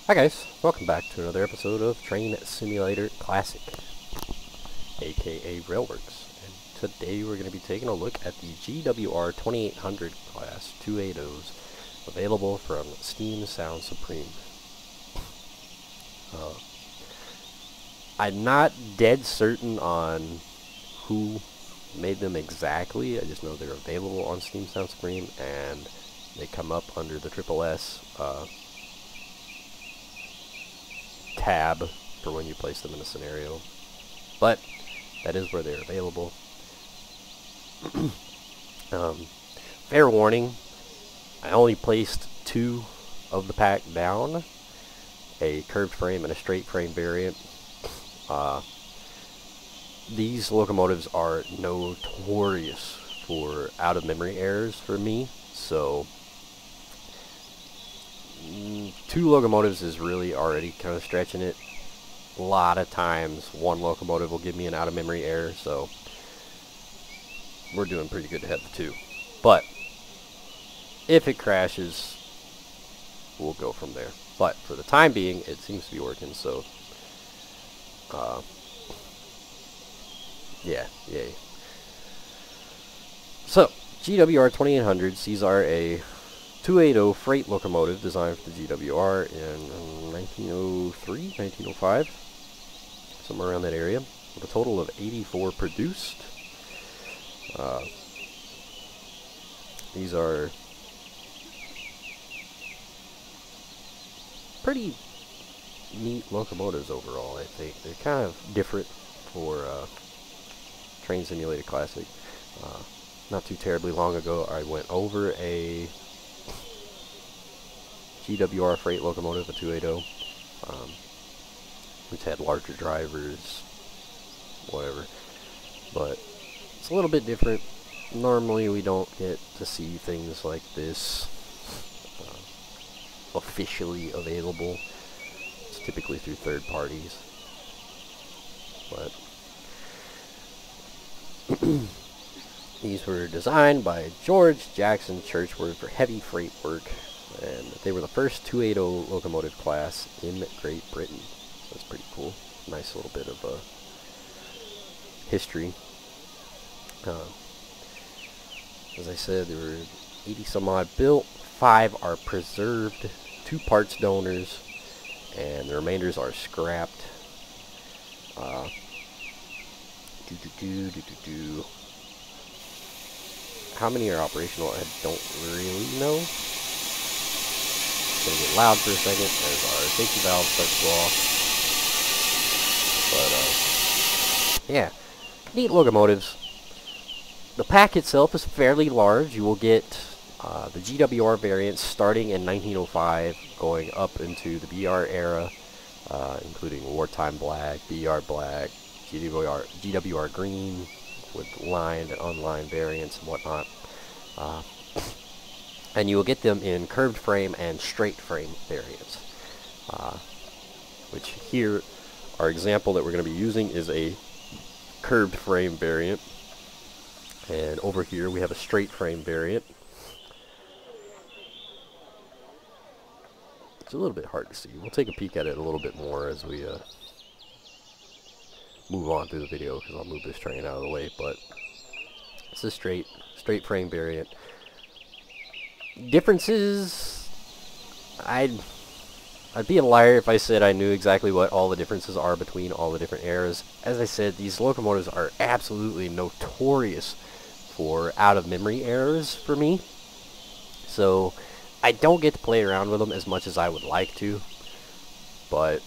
Hi guys, welcome back to another episode of Train Simulator Classic, aka Railworks. And today we're going to be taking a look at the GWR 2800 class 280s available from Steam Sound Supreme. I'm not dead certain on who made them exactly. I just know they're available on Steam Sound Supreme and they come up under the SSS tab for when you place them in a scenario, but that is where they're available. Fair warning, I only placed two of the pack down, a curved frame and a straight frame variant. These locomotives are notorious for out of memory errors for me, so two locomotives is really already kind of stretching it. A lot of times one locomotive will give me an out of memory error, so we're doing pretty good to have the two. But if it crashes, we'll go from there. But for the time being, it seems to be working, so yeah, yay. So GWR 2800s, these are a 280 freight locomotive designed for the GWR in 1903, 1905, somewhere around that area, with a total of 84 produced. These are pretty neat locomotives overall, I think. They're kind of different for Train Simulator Classic. Not too terribly long ago, I went over a GWR freight locomotive, a 280, which had larger drivers, whatever, but it's a little bit different. Normally we don't get to see things like this officially available. It's typically through third parties, but these were designed by George Jackson Churchward for heavy freight work, and they were the first 280 locomotive class in Great Britain. So that's pretty cool. Nice little bit of history. As I said, there were 80 some odd built, 5 are preserved, 2 parts donors, and the remainders are scrapped. How many are operational, I don't really know. It's going to get loud for a second as our safety valve starts to go off. But, yeah, neat locomotives. The pack itself is fairly large. You will get the GWR variants starting in 1905, going up into the BR era, including Wartime Black, BR Black, GWR Green, with lined and unlined variants and whatnot. And you will get them in curved frame and straight frame variants. Which here, our example that we're going to be using is a curved frame variant. And over here we have a straight frame variant. It's a little bit hard to see. We'll take a peek at it a little bit more as we move on through the video, because I'll move this train out of the way. But it's a straight frame variant. Differences, I'd be a liar if I said I knew exactly what all the differences are between all the different eras. As I said, these locomotives are absolutely notorious for out-of-memory errors for me. So I don't get to play around with them as much as I would like to, but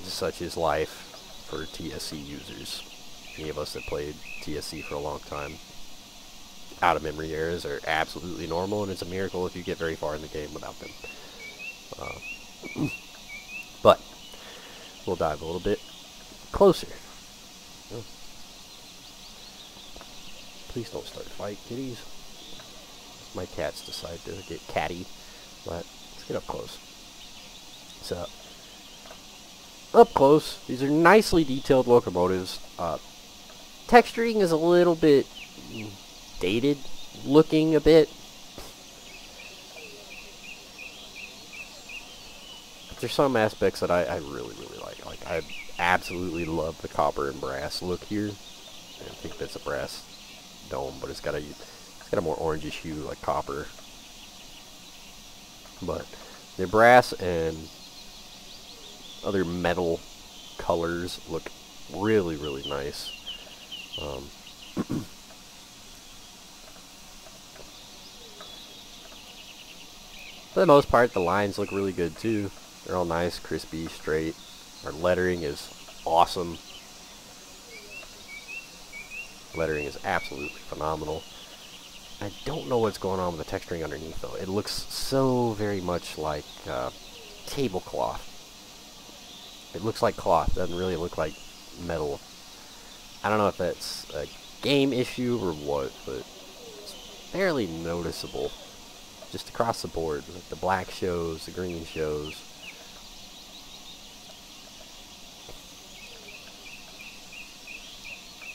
such is life for TSC users. Any of us that played TSC for a long time, out-of-memory errors are absolutely normal, and it's a miracle if you get very far in the game without them. But we'll dive a little bit closer. Oh. Please don't start a fight, kitties. My cats decide to get catty, but let's get up close. So, up close, these are nicely detailed locomotives. Texturing is a little bit dated looking a bit. there's some aspects that I really, really like. Like, I absolutely love the copper and brass look here. I think that's a brass dome, but it's got a more orangish hue like copper. But the brass and other metal colors look really, really nice. For the most part, the lines look really good too. They're all nice, crispy, straight. Our lettering is awesome. Lettering is absolutely phenomenal. I don't know what's going on with the texturing underneath though. It looks so very much like tablecloth. It looks like cloth, doesn't really look like metal. I don't know if that's a game issue or what, but it's fairly noticeable. Just across the board. Like the black shows, the green shows.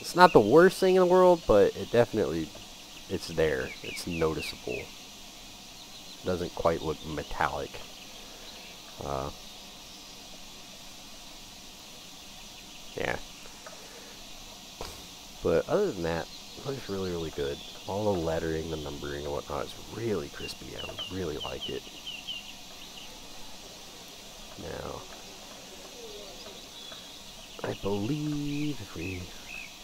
It's not the worst thing in the world, but it definitely, it's there. It's noticeable. It doesn't quite look metallic. Yeah. But other than that, it looks really, really good. All the lettering, the numbering, and whatnot is really crispy. I really like it. Now, I believe if we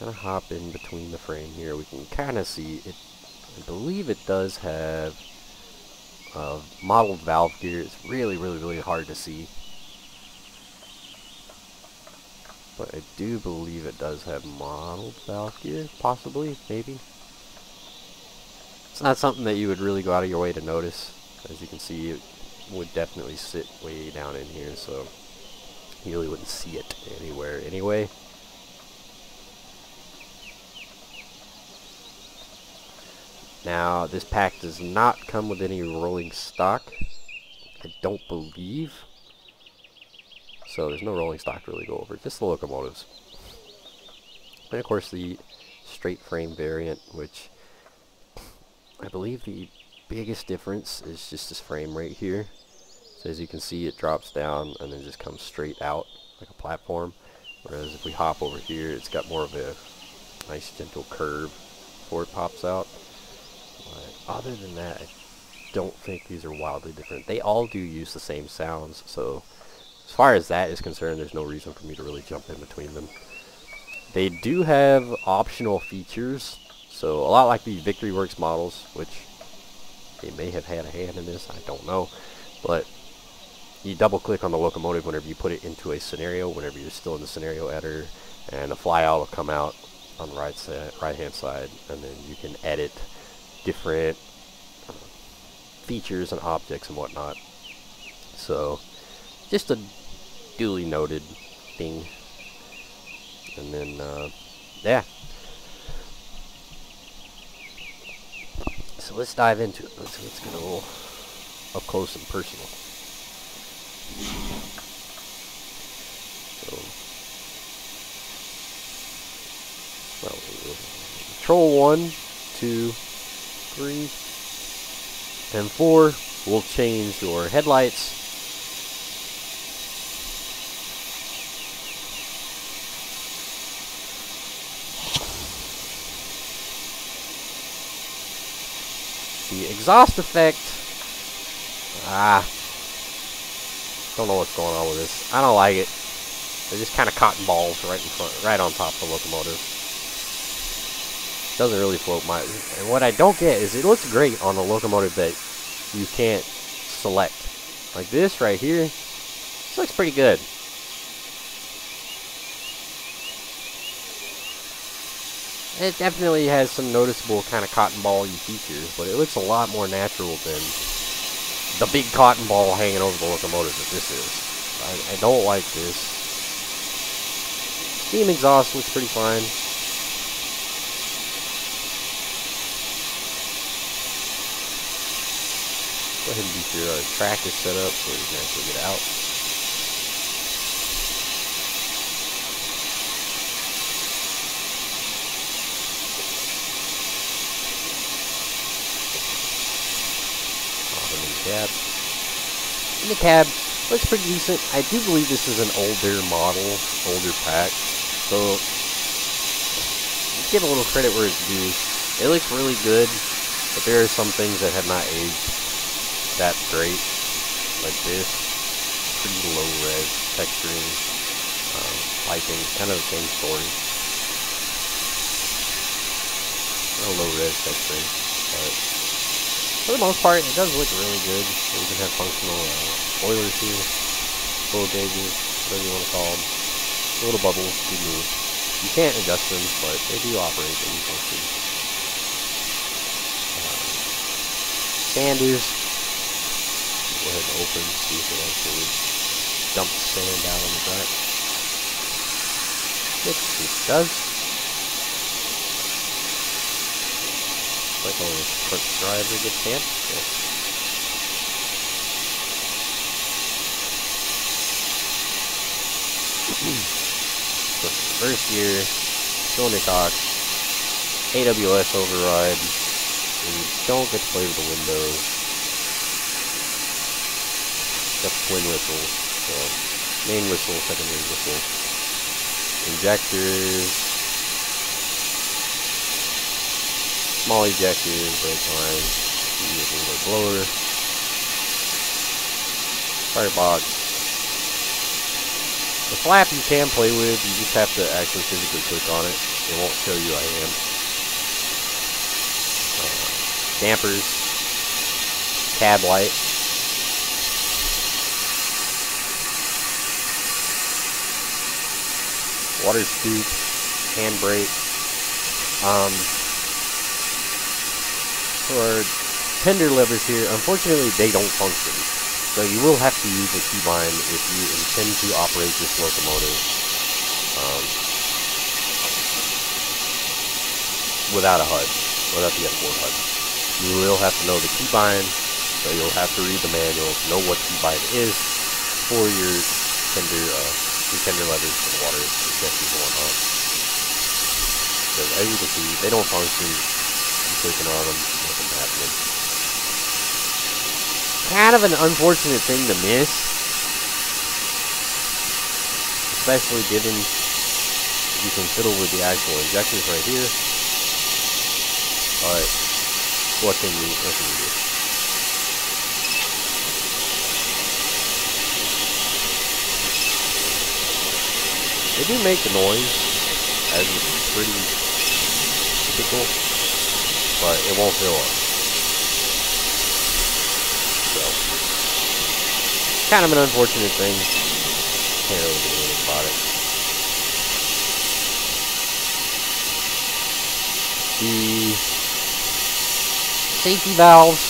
kind of hop in between the frame here, we can kind of see it. I believe it does have modeled valve gear. It's really, really, really hard to see. But I do believe it does have modeled valve gear, possibly, maybe. It's not something that you would really go out of your way to notice. As you can see, it would definitely sit way down in here, so you really wouldn't see it anywhere anyway. Now, this pack does not come with any rolling stock. I don't believe. So there's no rolling stock to really go over, just the locomotives. And of course the straight frame variant, which I believe the biggest difference is just this frame right here. So as you can see, it drops down and then just comes straight out like a platform. Whereas if we hop over here, it's got more of a nice gentle curve before it pops out. But other than that, I don't think these are wildly different. They all do use the same sounds, so as far as that is concerned, there's no reason for me to really jump in between them. They do have optional features, so a lot like the Victory Works models, which they may have had a hand in this, I don't know. But you double click on the locomotive whenever you put it into a scenario, whenever you're still in the scenario editor, and the flyout will come out on the right hand side, and then you can edit different features and objects and whatnot. So just a duly noted thing. And then yeah, so let's dive into it. Let's get a little up close and personal. So, well, control 1, 2, 3, and 4 will change your headlights. The exhaust effect, don't know what's going on with this. I don't like it. They're just kind of cotton balls right in front, right on top of the locomotive. Doesn't really float my. And what I don't get is it looks great on the locomotive that you can't select. Like this right here, this looks pretty good. It definitely has some noticeable kind of cotton ball-y features, but it looks a lot more natural than the big cotton ball hanging over the locomotive that this is. I don't like this. Steam exhaust looks pretty fine. Go ahead and be sure our track is set up so we can actually get out. Cab. In the cab, Looks pretty decent. I do believe this is an older model, older pack. So, give a little credit where it's due. It looks really good, but there are some things that have not aged that great. Like this. Pretty low res texturing, piping. Kind of the same story. Low res texturing. But for the most part, it does look really good. You can have functional spoilers here, flow gauges, whatever you want to call them. Little bubbles do move. You can't adjust them, but they do operate and function. Sanders. Go ahead and open, see if it actually dumps sand out on the track. It does. Like only the front driver gets sand. Yeah. So first year, cylinder cock, AWS override, and you don't get to play with the windows. Got twin whistles, so main whistle, secondary whistle. Injectors, small ejectors, brake lines, vehicle blower, firebox. The flap you can play with, you just have to actually physically click on it. It won't show you IM. Dampers, cab light. Water scoop, handbrake. For tender levers here, unfortunately they don't function. So you will have to use a keybind if you intend to operate this locomotive without a HUD, without the F4 HUD. You will have to know the keybind, so you'll have to read the manual to know what keybind is for your tender levers for the water injectors and whatnot. Because as you can see, they don't function. I'm clicking on them, nothing's happening. Kind of an unfortunate thing to miss, especially given you can fiddle with the actual injectors right here. But what can you do? They do make the noise, as is pretty typical, but it won't fill up. So, kind of an unfortunate thing. Can't really do anything about it. The safety valves,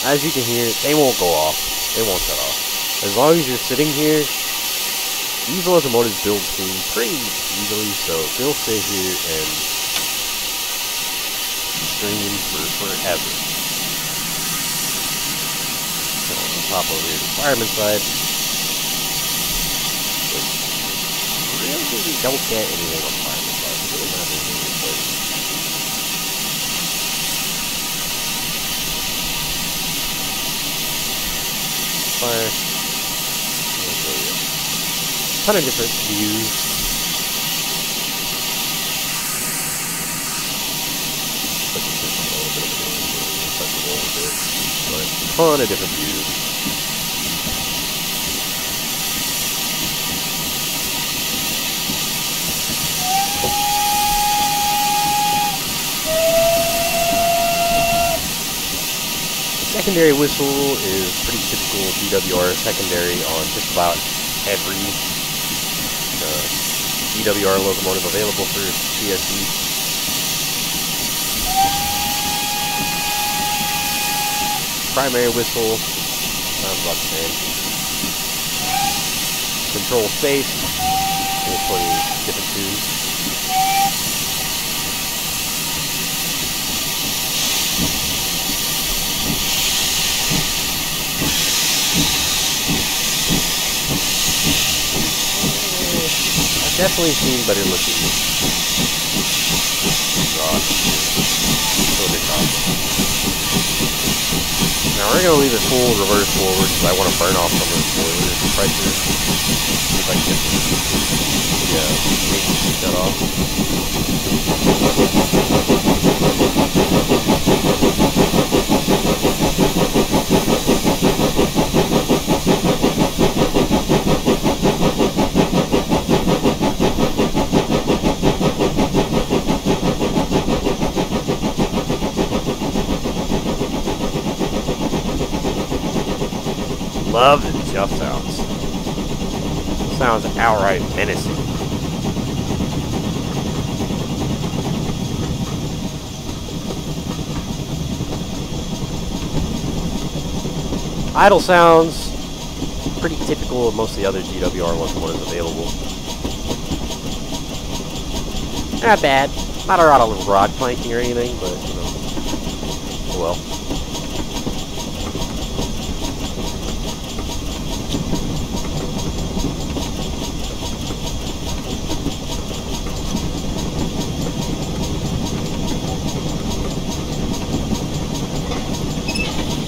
as you can hear, they won't go off. They won't shut off. As long as you're sitting here, these locomotives build steam pretty easily, so they'll sit here and stream for forever. Pop over here to the fireman side. Really, we don't get anything on the fireman side. It's really not anything in place. Fire. A ton of different views. But a ton of different views. Secondary whistle is pretty typical GWR secondary on just about every GWR locomotive available for CSC. Primary whistle, sounds about the same. Control space, there's plenty of different tunes. Definitely seen better looking exhaust. Now we're going to leave it full reverse forward because I want to burn off some of the spoiler pressure. See if I can get the shut off. Love the jump sounds. Sounds outright menacing. Idle sounds, pretty typical of most of the other GWR locomotives available. Not bad. Not a lot of rod clanking or anything, but, you know, oh well.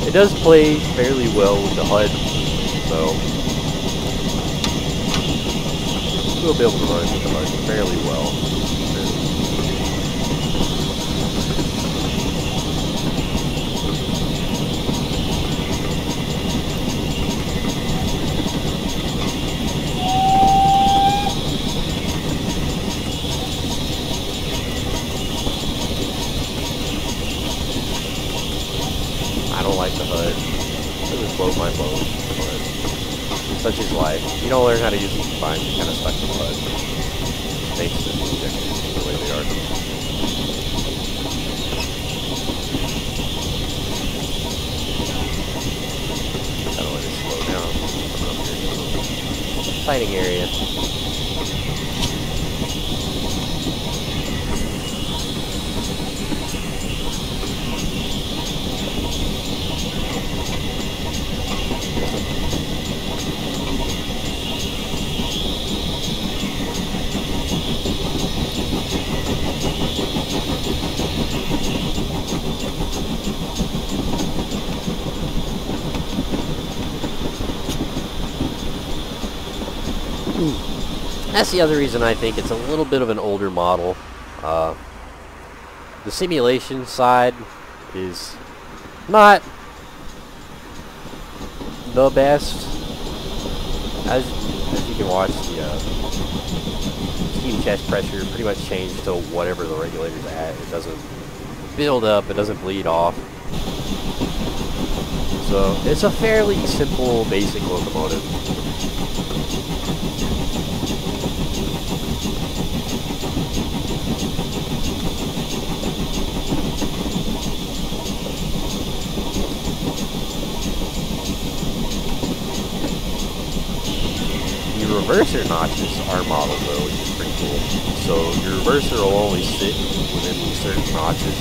It does play fairly well with the HUD, so we'll be able to run with the HUD fairly well. I don't like the HUD. It doesn't float my boat, but such is life. You don't learn how to use these combines, you're kind of stuck with the HUD. Thanks to the injectors the way they are. Gotta let it slow down. Sighting area. That's the other reason I think it's a little bit of an older model. The simulation side is not the best. As you can watch, the steam chest pressure pretty much changed to whatever the regulator's at. It doesn't build up, it doesn't bleed off. So it's a fairly simple, basic locomotive. Reverser notches are modeled though, which is pretty cool. So your reverser will only sit within these certain notches.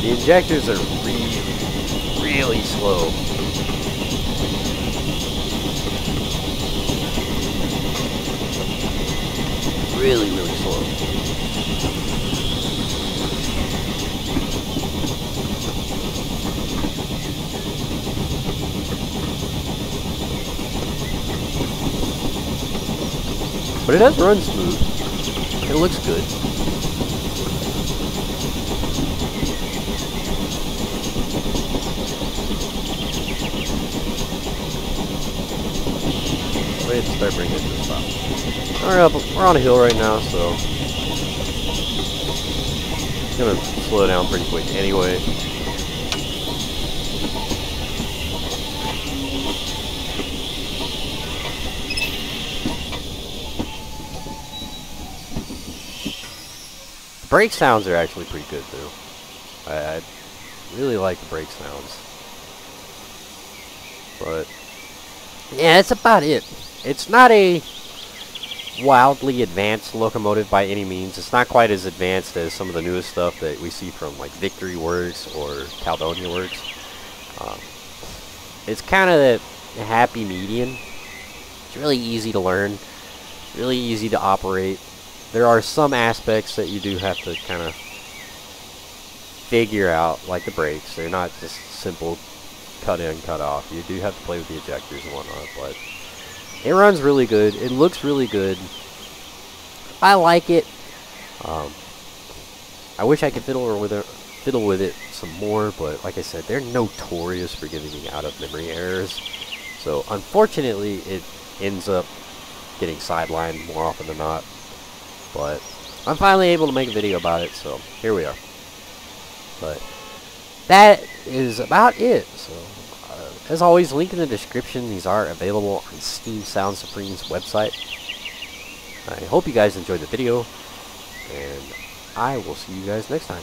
The injectors are really slow. Really slow. But it does run smooth. It looks good. Wait, start bringing it to the stop. We're on a hill right now, so it's gonna slow down pretty quick anyway. The brake sounds are actually pretty good too. I really like the brake sounds. But yeah, that's about it. It's not a wildly advanced locomotive by any means. It's not quite as advanced as some of the newest stuff that we see from like Victory Works or Caledonia Works. It's kind of the happy median. It's really easy to learn, really easy to operate. There are some aspects that you do have to kind of figure out, like the brakes. They're not just simple cut in, cut off. You do have to play with the ejectors and whatnot, but it runs really good. It looks really good. I like it. I wish I could fiddle with it some more, but like I said, they're notorious for giving me out of memory errors. So unfortunately, it ends up getting sidelined more often than not. But I'm finally able to make a video about it, so here we are. But that is about it. So as always, link in the description. These are available on Steam Sound Supreme's website. I hope you guys enjoyed the video, and I will see you guys next time.